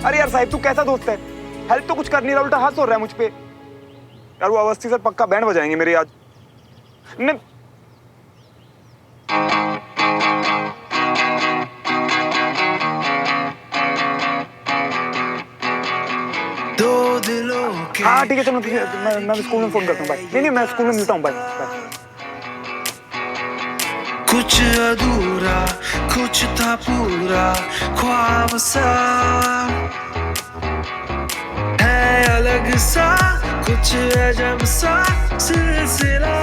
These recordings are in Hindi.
अरे यार साहिब, तू कैसा दोस्त है? हेल्प तो कुछ कर नहीं रहा, उल्टा हाथ तोड़ रहा है मुझ पे। यार वो अवस्थी सर पक्का बैंड बजाएंगे मेरे आज। न... हाँ ठीक है, चलो मैं स्कूल में फोन करता हूँ। बाय। नहीं, मैं स्कूल में मिलता हूँ। Bye bye. कुछ अधूरा कुछ था पूरा, ख्वाब सा है अलग सा, कुछ अजब सा सिलसिला,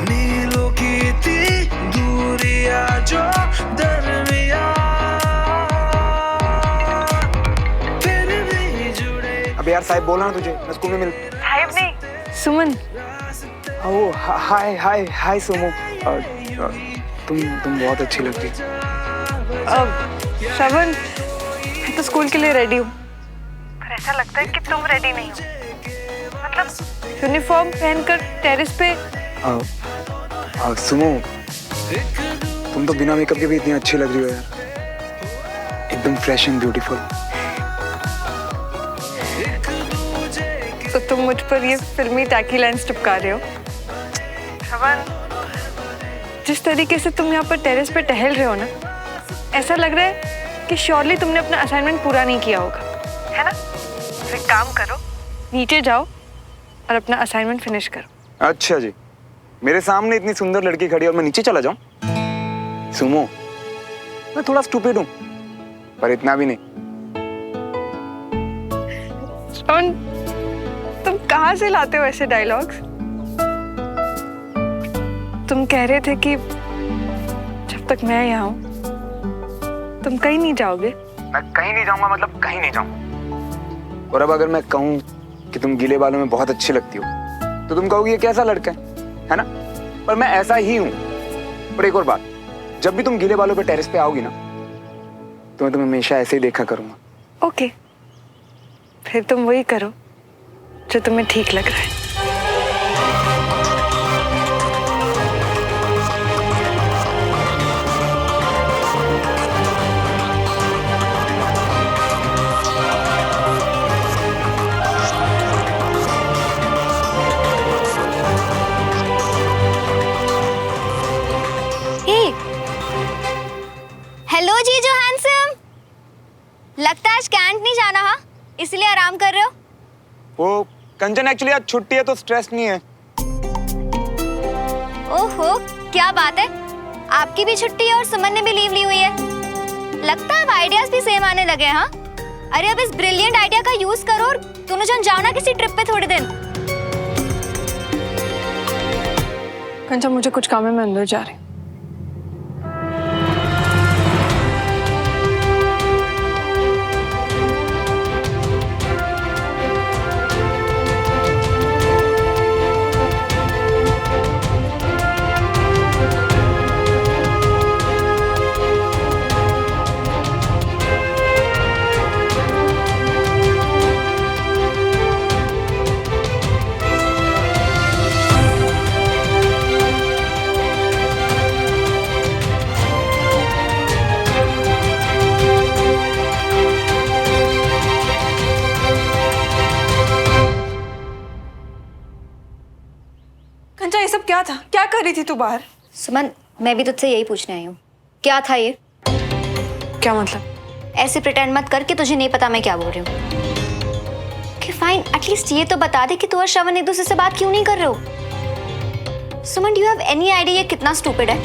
मीलों की थी दूरियां जो दरमिया, फिर भी जुड़े। अब यार साहिब बोला ना तुझे, मैं स्कूल में मिल। साहिब नहीं, सुमन। ओ हाय हाय हाय सुमो। तुम बहुत अच्छी लगती। श्रवण, मैं तो स्कूल के लिए रेडी हूँ, पर ऐसा लगता है कि तुम रेडी नहीं हो। मतलब यूनिफॉर्म पहनकर टेरेस पे। सुमो, तुम तो बिना मेकअप के भी इतनी अच्छी लग रही हो यार, एकदम फ्रेश एंड ब्यूटीफुल। तो तुम मुझ पर ये फिल्मी टैकी लाइन्स चिपका रहे हो। श्रवण, जिस तरीके से तुम यहाँ पर टेरेस पे टहल रहे हो ना, ऐसा लग रहा है कि श्योरली तुमने अपना असाइनमेंट पूरा नहीं किया होगा, है ना? तो एक काम करो, नीचे जाओ और अपना असाइनमेंट फिनिश करो। अच्छा जी, मेरे सामने इतनी सुंदर लड़की खड़ी और मैं नीचे चला जाऊं? सुमो, मैं थोड़ा स्टूपिड हूं, पर इतना भी नहीं। श्रवण, तुम कहाँ से लाते हो ऐसे डायलॉग्स? तुम कह रहे थे कि जब तक मैं यहाँ हूँ तुम कहीं नहीं जाओगे। मैं कहीं नहीं जाऊंगा, मतलब कहीं नहीं जाऊंगा। और अब अगर मैं कहूँ कि तुम गीले बालों में बहुत अच्छी लगती हो, तो तुम कहोगी ये कैसा लड़का है ना? पर मैं ऐसा ही हूँ। और एक और बात, जब भी तुम गीले बालों पे टेरेस पे आओगी ना, तो मैं तुम्हें हमेशा ऐसे ही देखा करूंगा। ओके, फिर तुम वही करो जो तुम्हें ठीक लग रहा है। हेलो जीजू हैंडसम, लगता है आज कैंट नहीं जाना। हाँ, इसलिए आराम कर रहे हो। वो कंचन, एक्चुअली आज छुट्टी है तो स्ट्रेस नहीं है। ओहो, क्या बात है, आपकी भी छुट्टी है और सुमन ने भी लीव ली हुई है। लगता है अब आइडियाज भी सेम आने लगे। हाँ, अरे अब इस ब्रिलियंट आइडिया का यूज करो और दोनों जन जाओ ना किसी ट्रिप पे थोड़े दिन। कंचन, मुझे कुछ काम है, मैं अंदर जा रही हूँ। कंचन, ये सब क्या था? क्या कर रही थी तू बाहर? सुमन, मैं भी तुझसे यही पूछने आई हूँ, क्या था ये? क्या मतलब? ऐसे प्रिटेंड मत कर कि तुझे नहीं पता मैं क्या बोल रही हूँ। कि फाइन, एटलीस्ट ये तो बता दे कि तू और श्रवण एक दूसरे से बात क्यों नहीं कर रहे हो। Suman, do you have any idea ये कितना स्टूपिड है?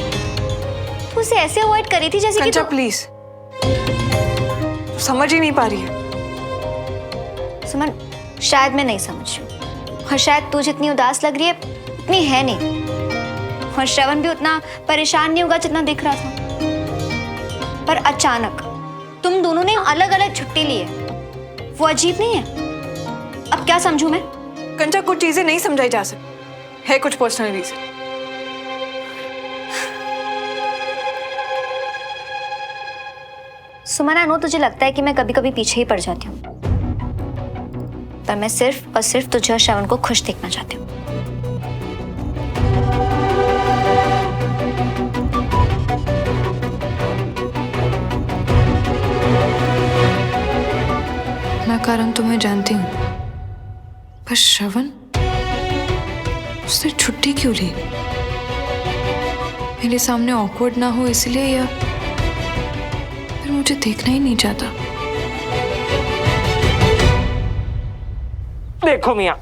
तू उसे ऐसे अवॉइड करी थी जैसे कि कंचन प्लीज, समझ ही नहीं पा रही है। सुमन, शायद मैं नहीं समझ रही हूँ, और शायद तू जितनी उदास लग रही है उतनी है नहीं, और श्रवण भी उतना परेशान नहीं होगा जितना दिख रहा था। पर अचानक तुम दोनों ने अलग अलग छुट्टी ली है, वो अजीब नहीं है? अब क्या समझूं मैं? कंचन, कुछ चीजें नहीं समझाई जा सकती, है कुछ personal reason. Suman, I know तुझे लगता है कि मैं कभी कभी पीछे ही पड़ जाती हूँ, पर मैं सिर्फ और सिर्फ तुझे और श्रवण को खुश देखना चाहती हूँ। श्रवण उसने छुट्टी क्यों ली? मेरे सामने ऑकवर्ड ना हो इसलिए, या फिर मुझे देखना ही नहीं चाहता? देखो मियाँ,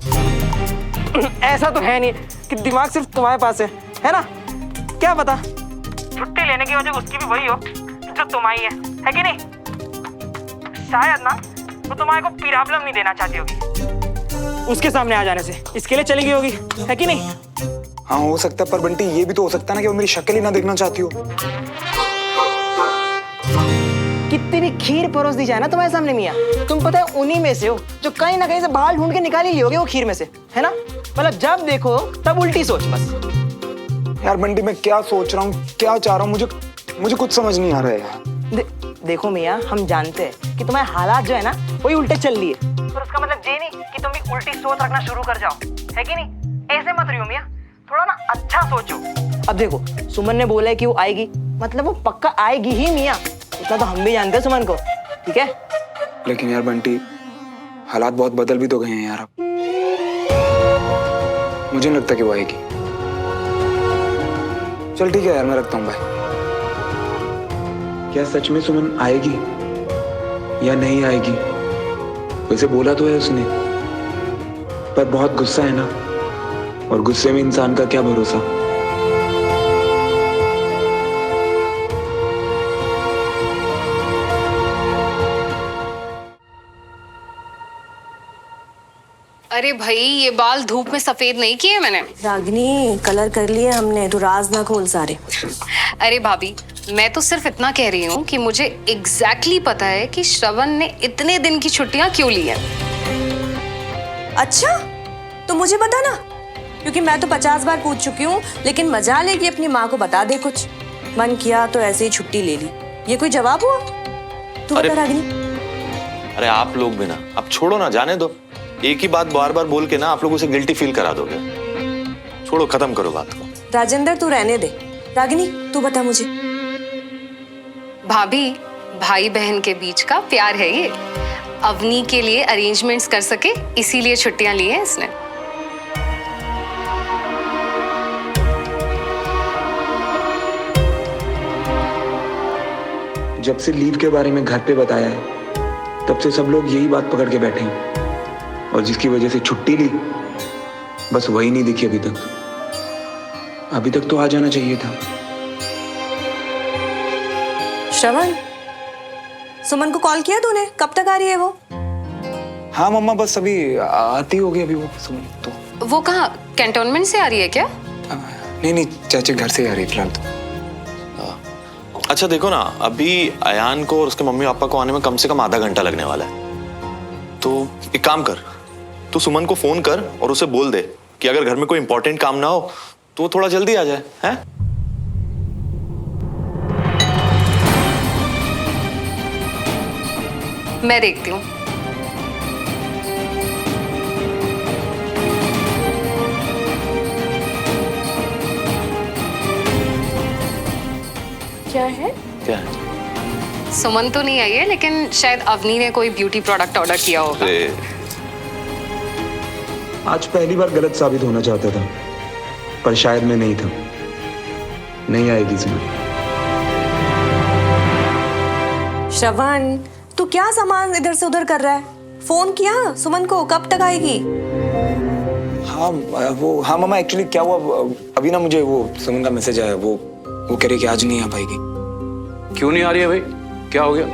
ऐसा तो है नहीं कि दिमाग सिर्फ तुम्हारे पास है ना? क्या पता छुट्टी लेने की वजह उसकी भी वही हो जो तुम्हारी है कि नहीं? शायद ना वो तुम्हारे को प्रॉब्लम नहीं देना चाहती होगी उसके सामने आ जाने से, इसके लिए चली गई होगी, है कि नहीं? हाँ हो सकता है, पर बंटी ये भी तो हो सकता है ना कि वो मेरी शक्ल ही ना देखना चाहती हो। कितनी भी खीर परोस दी जाए ना तुम्हारे सामने मियाँ, तुम पता है उन्हीं में से हो जो कहीं ना कहीं से बाल ढूंढ के निकाल ही लियोगे वो खीर में से, है ना? मतलब जब देखो तब उल्टी सोच बस। यार बंटी मैं क्या सोच रहा हूँ, क्या चाह रहा हूँ, मुझे कुछ समझ नहीं आ रहा है यार। देखो मियाँ, हम जानते हैं कि तुम्हारे हालात जो है ना वही उल्टे चल रही है, पर उसका मतलब ये नहीं कि तुम भी उल्टी सोच रखना शुरू कर जाओ, है कि नहीं? ऐसे मत रहियो मियाँ, थोड़ा ना अच्छा सोचो। अब देखो सुमन ने बोला है कि वो आएगी, मतलब वो पक्का आएगी ही मियाँ, इतना तो हम भी जानते हैं सुमन को, ठीक है? लेकिन यार बंटी हालात बहुत बदल भी तो गए हैं यार अब। मुझे नहीं लगता कि वो आएगी। चल ठीक है यार, मैं रखता हूँ, बाय। क्या सच में सुमन आएगी या नहीं आएगी? वैसे बोला तो है उसने, पर बहुत गुस्सा है ना, और गुस्से में इंसान का क्या भरोसा। अरे भाई, ये बाल धूप में सफेद नहीं किए मैंने। रागिनी, कलर कर लिए हमने, तो राज ना खोल सारे। अरे भाभी, मैं तो सिर्फ इतना कह रही हूँ कि मुझे एग्जैक्टली पता है कि श्रवण ने इतने दिन की छुट्टियां क्यों ली हैं। अच्छा, तो मुझे बता ना, क्योंकि मैं तो 50 बार पूछ चुकी हूँ, लेकिन मजा ले कि अपनी माँ को बता दे कुछ। मन किया तो ऐसे ही छुट्टी ले ली, ये कोई जवाब हुआ? तू बता रागिनी। अरे आप लोग भी ना, अब छोड़ो ना, जाने दो। एक ही बात बार बार बोल के ना आप लोग उसे गिल्टी फील करा दोगे। छोड़ो, खत्म करो बात को। राजेंद्र तू रहने दे। रागिनी तू बता मुझे। भाभी, भाई बहन के बीच का प्यार है ये। अवनी के लिए अरेंजमेंट्स कर सके इसीलिए छुट्टियां ली हैं इसने। जब से लीव के बारे में घर पे बताया है, तब से सब लोग यही बात पकड़ के बैठे हैं, और जिसकी वजह से छुट्टी ली, बस वही नहीं दिखी अभी तक। अभी तक तो आ जाना चाहिए था। श्रवण, सुमन को कॉल किया तूने? कब तक आ रही है वो? हाँ मम्मा, बस अभी आती होगी अभी वो सुमन तो। वो कहाँ, कैंटोनमेंट से आ रही है क्या? नहीं, चाचे घर से आ रही फिलहाल तो। अच्छा देखो ना, अभी अयान को और उसके मम्मी पापा को आने में कम से कम आधा घंटा लगने वाला है। तो एक काम कर, तू सुमन को फोन कर और उसे बोल दे कि अगर घर में कोई इंपॉर्टेंट काम ना हो तो वो थोड़ा जल्दी आ जाए, हैं? मैं देखती हूँ। क्या है? क्या है? सुमन तो नहीं आई है, लेकिन शायद अवनी ने कोई ब्यूटी प्रोडक्ट ऑर्डर किया होगा। आज पहली बार गलत साबित होना चाहता था, पर शायद मैं नहीं था। नहीं आएगी सुमन। श्रवण, तू क्या सामान इधर से उधर कर रहा है? फोन किया सुमन को, कब तक आएगी? हाँ मम्मा, एक्चुअली क्या हुआ, अभी ना मुझे वो सुमन का मैसेज आया, वो कह रही कि आज नहीं आ पाएगी। क्यों नहीं आ रही है भाई, क्या हो गया?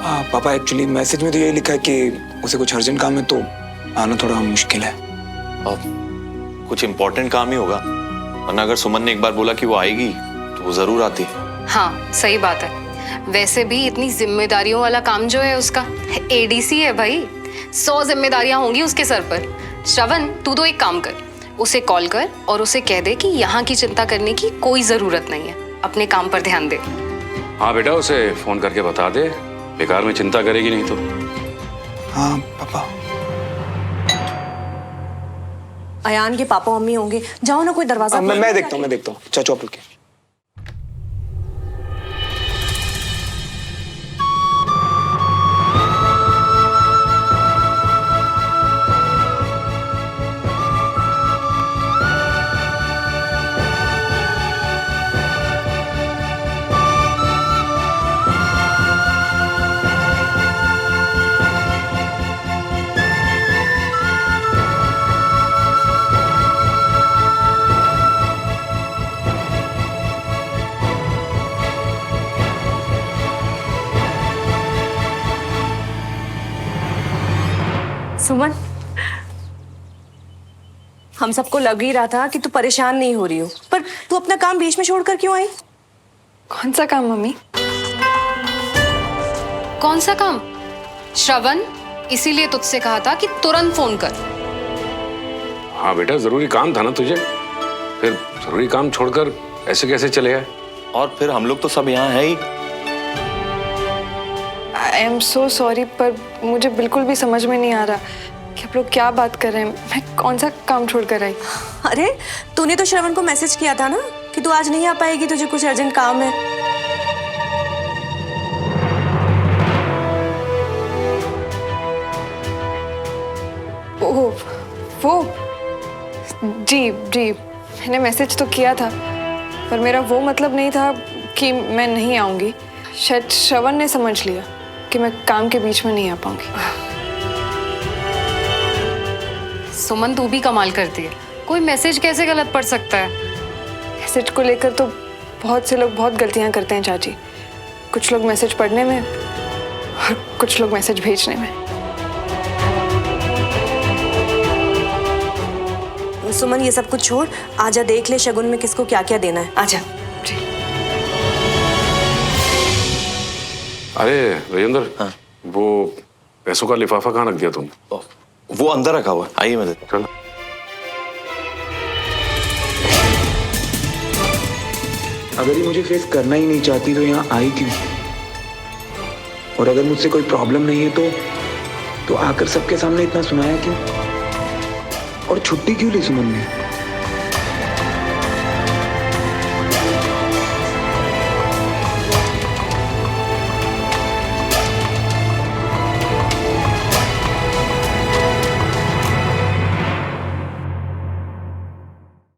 हाँ पापा, एक्चुअली मैसेज में तो यही लिखा है कि उसे कुछ अर्जेंट काम है, तो आना थोड़ा मुश्किल है। अब कुछ इंपॉर्टेंट काम ही होगा, वरना अगर सुमन ने एक बार बोला कि वो आएगी तो वो जरूर आती। हाँ सही बात है। वैसे भी इतनी जिम्मेदारियों वाला काम जो है उसका, एडीसी है भाई, 100 जिम्मेदारियां होंगी उसके सर पर। श्रवण, तू तो एक काम कर, उसे कॉल कर और उसे कह दे कि यहाँ की चिंता करने की कोई जरूरत नहीं है, अपने काम पर ध्यान दे। हाँ बेटा, उसे फोन करके बता दे, बेकार में चिंता करेगी नहीं तो। हाँ पापा। अयान के पापा मम्मी होंगे, जाओ ना कोई दरवाजा। मैं देखता हूँ चाचू आप लोग के। सुमन, हम सबको लग ही रहा था कि तू परेशान नहीं हो रही हो, पर तू अपना काम बीच में छोड़कर क्यों आई? कौन सा काम मम्मी? कौन सा काम? श्रवण, इसीलिए तुझसे कहा था कि तुरंत फोन कर। हाँ बेटा, जरूरी काम था ना तुझे, फिर जरूरी काम छोड़कर ऐसे कैसे चले आए? और फिर हम लोग तो सब यहाँ हैं ही। आई एम सो सॉरी, पर मुझे बिल्कुल भी समझ में नहीं आ रहा कि आप लोग क्या बात कर रहे हैं। मैं कौन सा काम छोड़ कर आई? अरे तूने तो श्रवण को मैसेज किया था ना कि तू आज नहीं आ पाएगी, तुझे कुछ अर्जेंट काम है। ओह, वो जी जी, मैंने मैसेज तो किया था, पर मेरा वो मतलब नहीं था कि मैं नहीं आऊंगी। शायद श्रवण ने समझ लिया कि मैं काम के बीच में नहीं आ पाऊंगी। सुमन, तू भी कमाल करती है। कोई मैसेज कैसे गलत पढ़ सकता है? मैसेज को लेकर तो बहुत से लोग बहुत गलतियां करते हैं चाची। कुछ लोग मैसेज पढ़ने में और कुछ लोग मैसेज भेजने में। सुमन, ये सब कुछ छोड़, आजा देख ले शगुन में किसको क्या क्या देना है। आजा। जी। अरे राजेंद्र, हाँ? वो पैसों का लिफाफा कहाँ रख दिया तुम? वो अंदर रखा हुआ है, आइए मैं देता हूं। चलो। अगर ये मुझे फेस करना ही नहीं चाहती तो यहाँ आई क्यों? और अगर मुझसे कोई प्रॉब्लम नहीं है तो आकर सबके सामने इतना सुनाया क्यों? और छुट्टी क्यों ली सुमन ने?